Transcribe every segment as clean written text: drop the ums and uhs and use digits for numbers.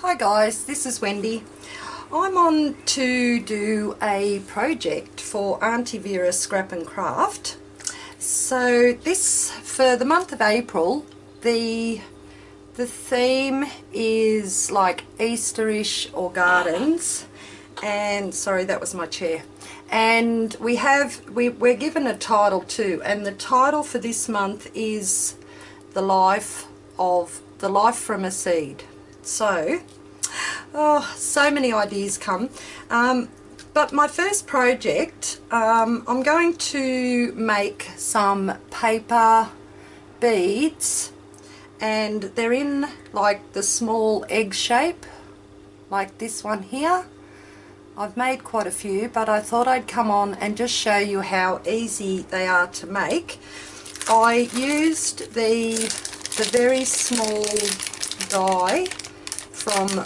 Hi guys, this is Wendy. I'm on to do a project for Auntie Vera Scrap and Craft. So this, for the month of April, the theme is like Easterish or gardens, and sorry, that was my chair. And we're given a title too, and the title for this month is the life from a seed. So so many ideas come, but my first project, I'm going to make some paper beads, and they're in like the small egg shape, like this one here. I've made quite a few, but I thought I'd come on and just show you how easy they are to make. I used the very small die from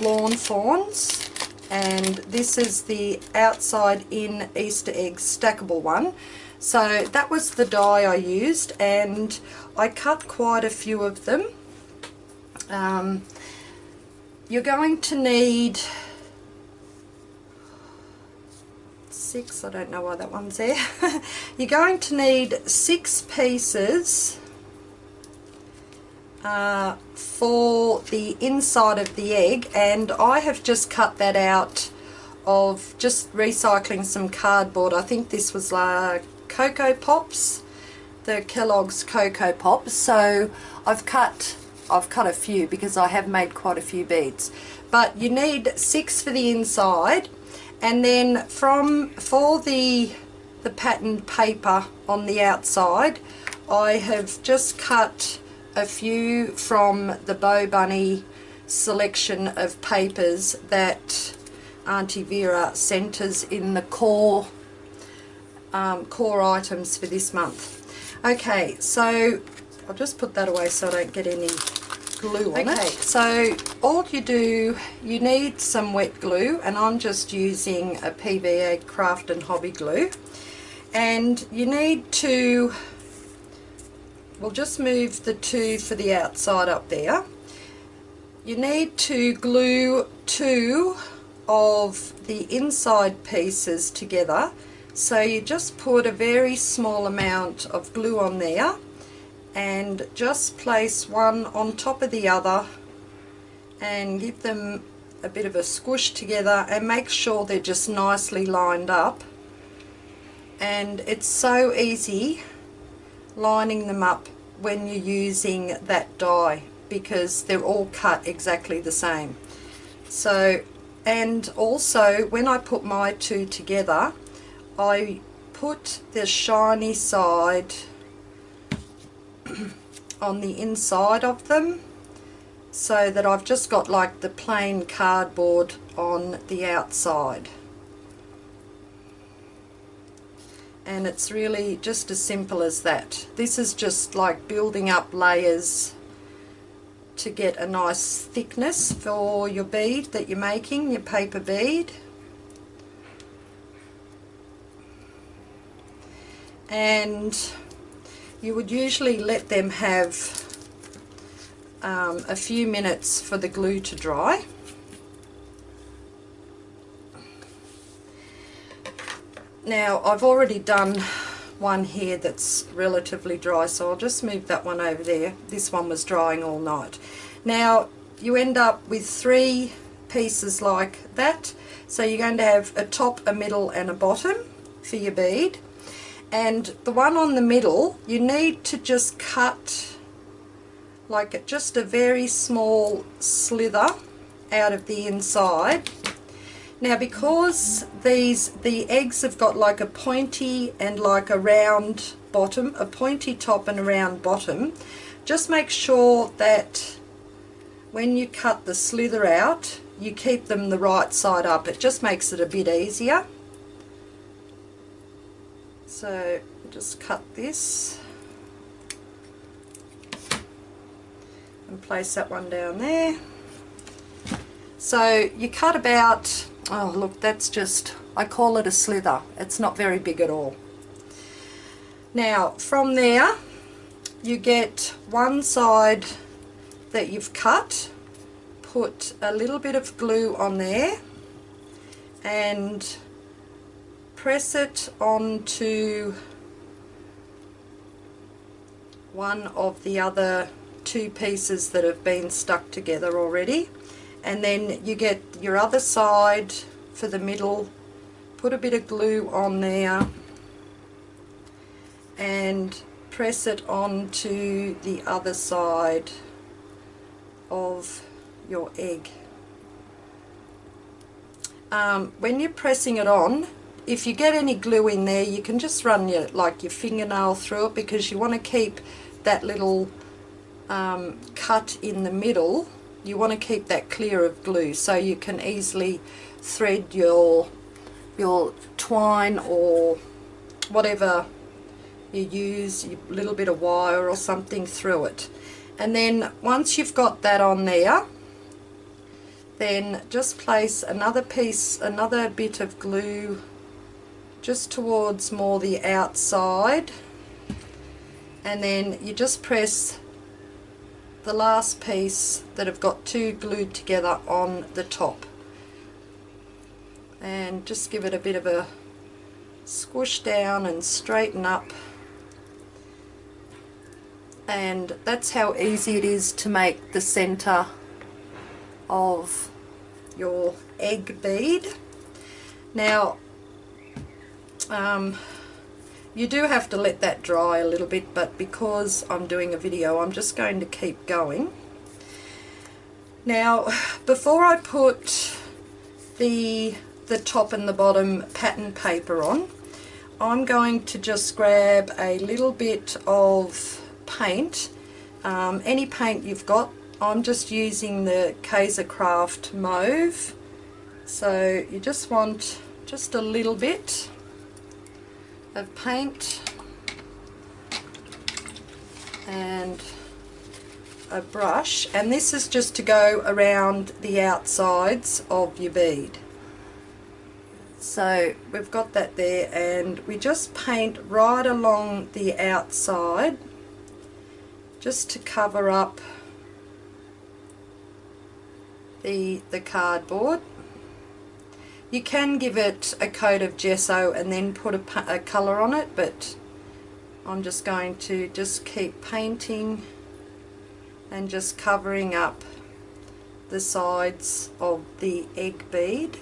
Lawn Thorns, and this is the outside in Easter egg stackable one. So that was the die I used, and I cut quite a few of them. You're going to need 6, I don't know why that one's there. You're going to need 6 pieces for the inside of the egg, and I have just cut that out of just recycling some cardboard. I think this was Cocoa Pops, the Kellogg's Cocoa Pops. So I've cut a few because I have made quite a few beads, but you need 6 for the inside. And then for the patterned paper on the outside, I have just cut a few from the Bow Bunny selection of papers that Auntie Vera sent us in the core items for this month. Okay, so I'll just put that away so I don't get any glue on it. Okay, so all you do, you need some wet glue, and I'm just using a PVA Craft and Hobby glue, and you need to, we'll just move the 2 for the outside up there. You need to glue 2 of the inside pieces together, so you just put a very small amount of glue on there and just place one on top of the other and give them a bit of a squish together, and make sure they're just nicely lined up. And it's so easy lining them up when you're using that die, because they're all cut exactly the same. So, and also when I put my 2 together, I put the shiny side on the inside of them, so that I've just got like the plain cardboard on the outside. And it's really just as simple as that. This is just like building up layers to get a nice thickness for your bead that you're making, your paper bead. And you would usually let them have a few minutes for the glue to dry. Now I've already done one here that's relatively dry, so I'll just move that one over there. This one was drying all night. Now you end up with 3 pieces like that, so you're going to have a top, a middle and a bottom for your bead. And the one on the middle, you need to just cut like just a very small slither out of the inside. Now because the eggs have got like a pointy and like a round bottom, a pointy top and a round bottom, just make sure that when you cut the slither out, you keep them the right side up. It just makes it a bit easier. So just cut this and place that one down there. So you cut about, oh look, that's just, I call it a slither. It's not very big at all. Now from there you get one side that you've cut, put a little bit of glue on there and press it onto one of the other two pieces that have been stuck together already, and then you get your other side for the middle, put a bit of glue on there and press it onto the other side of your egg. When you're pressing it on, if you get any glue in there, you can just run your fingernail through it, because you want to keep that little cut in the middle, you want to keep that clear of glue, so you can easily thread your twine or whatever you use, a little bit of wire or something through it. And then once you've got that on there, then just place another bit of glue just towards more the outside, and then you just press the last piece that have got two glued together on the top, and just give it a bit of a squish down and straighten up. And that's how easy it is to make the center of your egg bead. Now you do have to let that dry a little bit, but because I'm doing a video, I'm just going to keep going. Now, before I put the top and the bottom pattern paper on, I'm going to just grab a little bit of paint, any paint you've got. I'm just using the Kaiser Craft Mauve, so you just want just a little bit of paint and a brush, and this is just to go around the outsides of your bead. So we've got that there, and we just paint right along the outside just to cover up the cardboard. You can give it a coat of gesso and then put a colour on it, but I'm just going to just keep painting and just covering up the sides of the egg bead.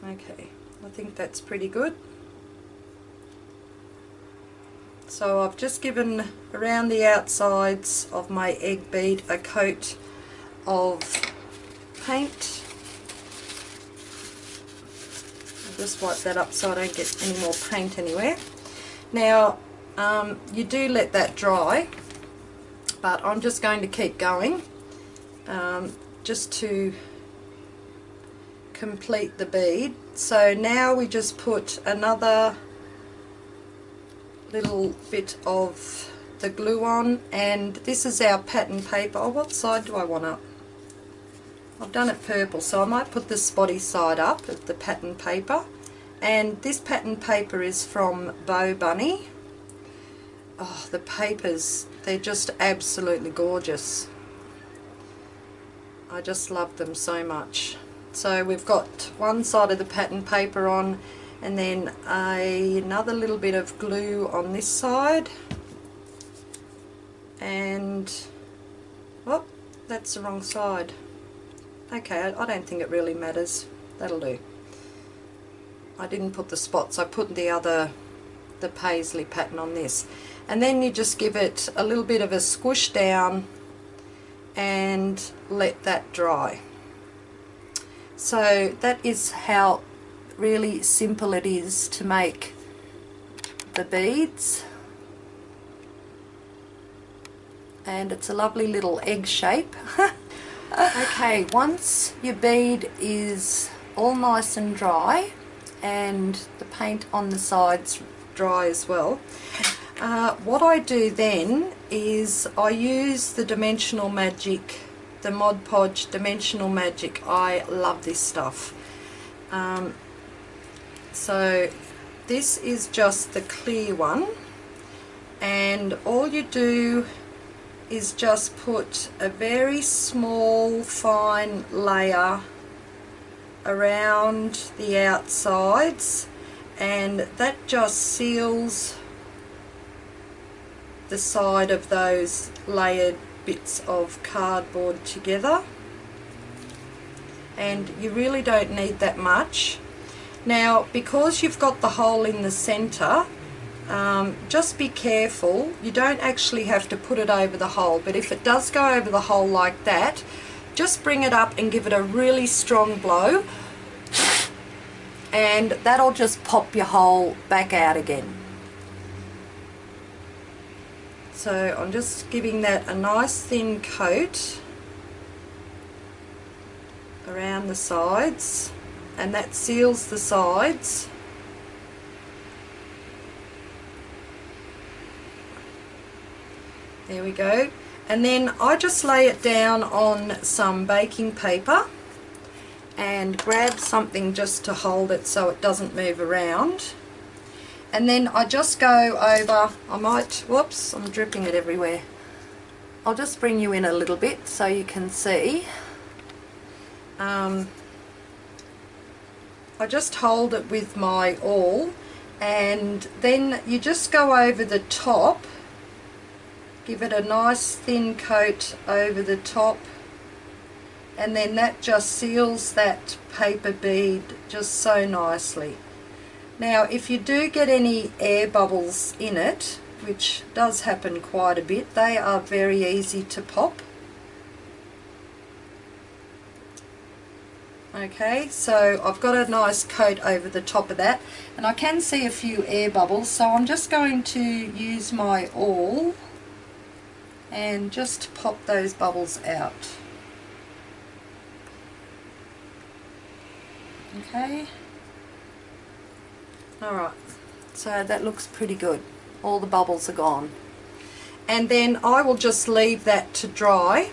Okay, I think that's pretty good. So I've just given around the outsides of my egg bead a coat of paint. I'll just wipe that up so I don't get any more paint anywhere. Now you do let that dry, but I'm just going to keep going just to complete the bead. So now we just put another little bit of the glue on, and this is our pattern paper. Oh, what side do I want up? I've done it purple, so I might put the spotty side up of the pattern paper. And this pattern paper is from Bow Bunny. Oh, the papers, they're just absolutely gorgeous. I just love them so much. So we've got one side of the pattern paper on, and then another little bit of glue on this side, and oh, that's the wrong side. Okay, I don't think it really matters, that'll do. I didn't put the spots, I put the paisley pattern on this, and then you just give it a little bit of a squish down and let that dry. So that is how really simple it is to make the beads, and it's a lovely little egg shape. Okay, once your bead is all nice and dry and the paint on the sides dry as well, what I do then is I use the Dimensional Magic the Mod Podge Dimensional Magic. I love this stuff. So this is just the clear one, and all you do is just put a very small fine layer around the outsides, and that just seals the side of those layered bits of cardboard together, and you really don't need that much. Now, because you've got the hole in the center, just be careful. You don't actually have to put it over the hole, but if it does go over the hole like that, just bring it up and give it a really strong blow, and that'll just pop your hole back out again. So I'm just giving that a nice thin coat around the sides, and that seals the sides. There we go. And then I just lay it down on some baking paper and grab something just to hold it so it doesn't move around. And then I just go over, whoops, I'm dripping it everywhere. I'll just bring you in a little bit so you can see. I just hold it with my awl, and then you just go over the top, give it a nice thin coat over the top, and then that just seals that paper bead just so nicely. Now, if you do get any air bubbles in it, which does happen quite a bit, they are very easy to pop. Okay, so I've got a nice coat over the top of that, and I can see a few air bubbles, so I'm just going to use my awl and just pop those bubbles out. Okay. Alright, so that looks pretty good. All the bubbles are gone. And then I will just leave that to dry.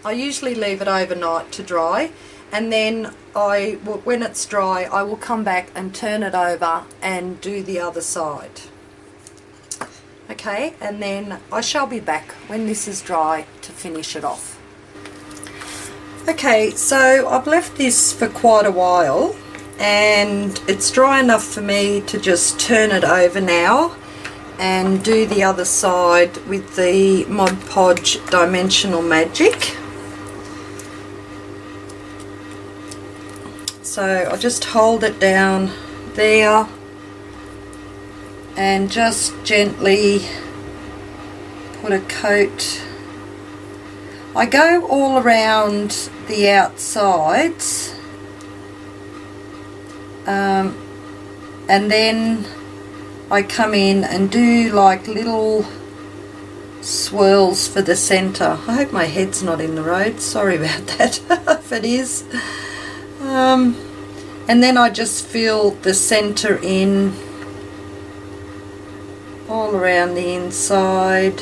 I usually leave it overnight to dry, and then when it's dry, I will come back and turn it over and do the other side. Okay, and then I shall be back when this is dry to finish it off. Okay, so I've left this for quite a while, and it's dry enough for me to just turn it over now and do the other side with the Mod Podge Dimensional Magic. So I'll just hold it down there and just gently put a coat. I go all around the outsides, and then I come in and do like little swirls for the centre. I hope my head's not in the road, sorry about that if it is. And then I just fill the centre in all around the inside.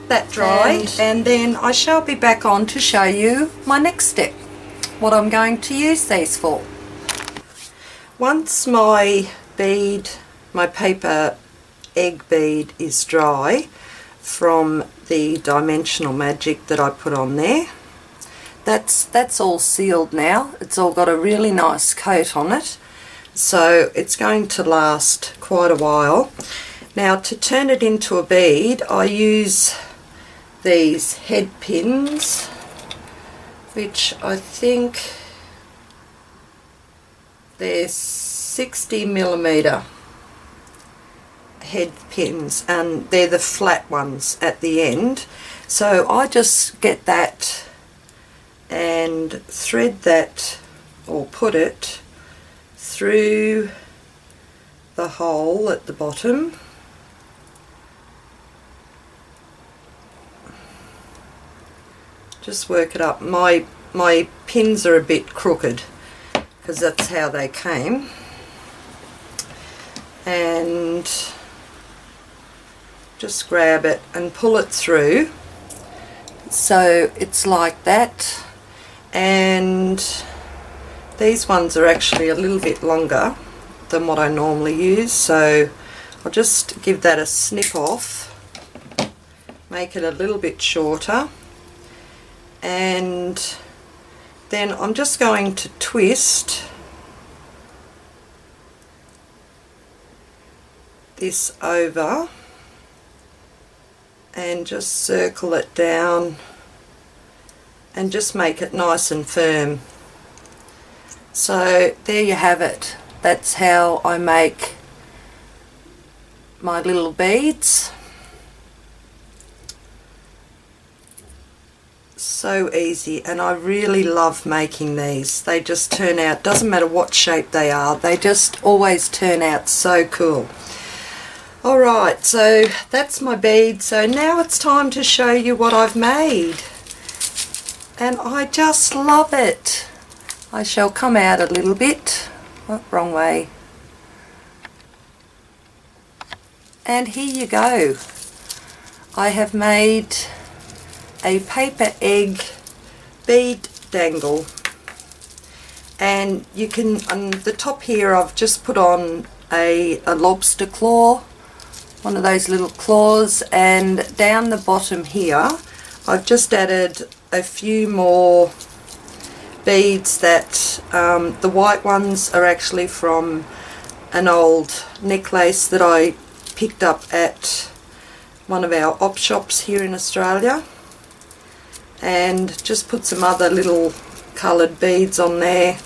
That dry, and then I shall be back on to show you my next step, what I'm going to use these for. Once my bead, my paper egg bead is dry from the Dimensional Magic that I put on there, that's all sealed now. It's all got a really nice coat on it, so it's going to last quite a while. Now, to turn it into a bead, I use these head pins, which I think they're 60mm head pins, and they're the flat ones at the end. So I just get that and thread that, or put it through the hole at the bottom. Just work it up. My pins are a bit crooked because that's how they came, and just grab it and pull it through. So it's like that, and these ones are actually a little bit longer than what I normally use, so I'll just give that a snip off, make it a little bit shorter, and then I'm just going to twist this over and just circle it down and just make it nice and firm. So there you have it. That's how I make my little beads. So easy, and I really love making these. They just turn out, doesn't matter what shape they are, they just always turn out so cool. Alright, so that's my bead. So now it's time to show you what I've made. And I just love it. I shall come out a little bit. Oh, wrong way. And here you go. I have made a paper egg bead dangle. And you can, on the top here, I've just put on a lobster claw, one of those little claws, and down the bottom here I've just added a few more beads that the white ones are actually from an old necklace that I picked up at one of our op shops here in Australia, and just put some other little coloured beads on there.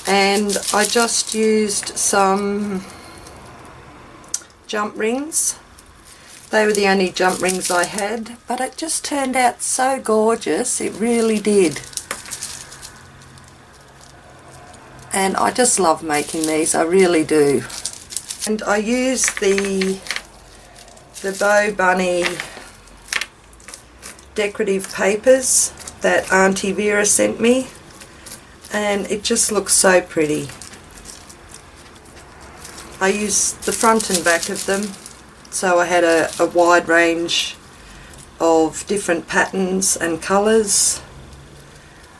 And I just used some jump rings. They were the only jump rings I had, but it just turned out so gorgeous, it really did. And I just love making these, I really do. And I used the Bow Bunny decorative papers that Auntie Vera sent me, and it just looks so pretty. I used the front and back of them, so I had a wide range of different patterns and colours,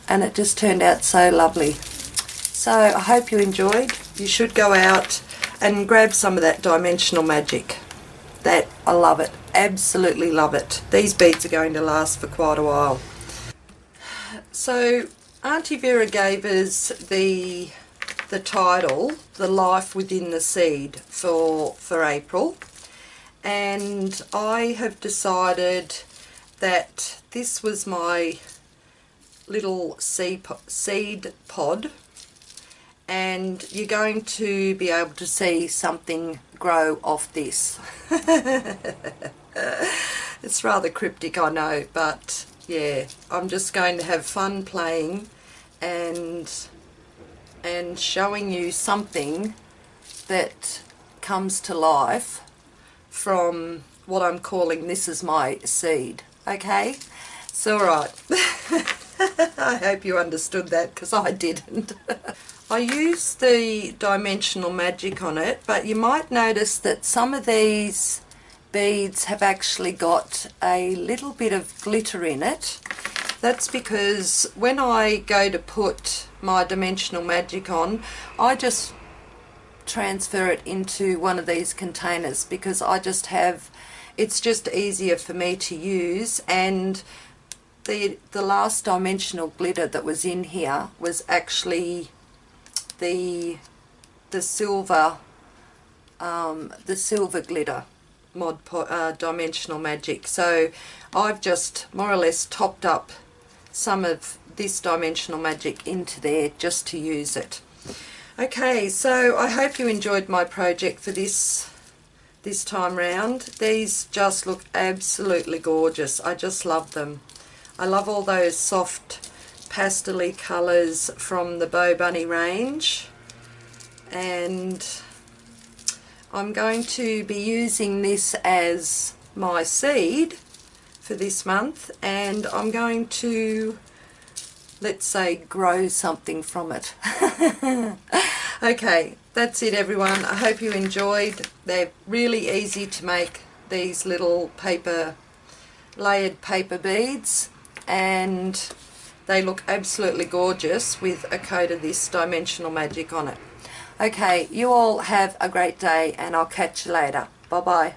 and it just turned out so lovely. So I hope you enjoyed. You should go out and grab some of that dimensional magic. That, I love it, absolutely love it. These beads are going to last for quite a while. So Auntie Vera gave us the title, The Life Within the Seed, for April, and I have decided that this was my little seed pod, and you're going to be able to see something grow off this. It's rather cryptic, I know, but yeah, I'm just going to have fun playing and showing you something that comes to life from what I'm calling This Is My Seed. Okay? So alright. I hope you understood that, because I didn't. I used the dimensional magic on it, but you might notice that some of these beads have actually got a little bit of glitter in it. That's because when I go to put my dimensional magic on, I just transfer it into one of these containers, because I just have, it's just easier for me to use. And the last dimensional glitter that was in here was actually the silver glitter dimensional magic. So I've just more or less topped up some of this dimensional magic into there just to use it. Okay, so I hope you enjoyed my project for this time round. These just look absolutely gorgeous. I just love them. I love all those soft pastel-y colours from the Bow Bunny range, and I'm going to be using this as my seed for this month, and I'm going to, let's say, grow something from it. Okay, that's it everyone. I hope you enjoyed. They're really easy to make these little layered paper beads, and they look absolutely gorgeous with a coat of this Dimensional Magic on it. Okay, you all have a great day, and I'll catch you later. Bye bye.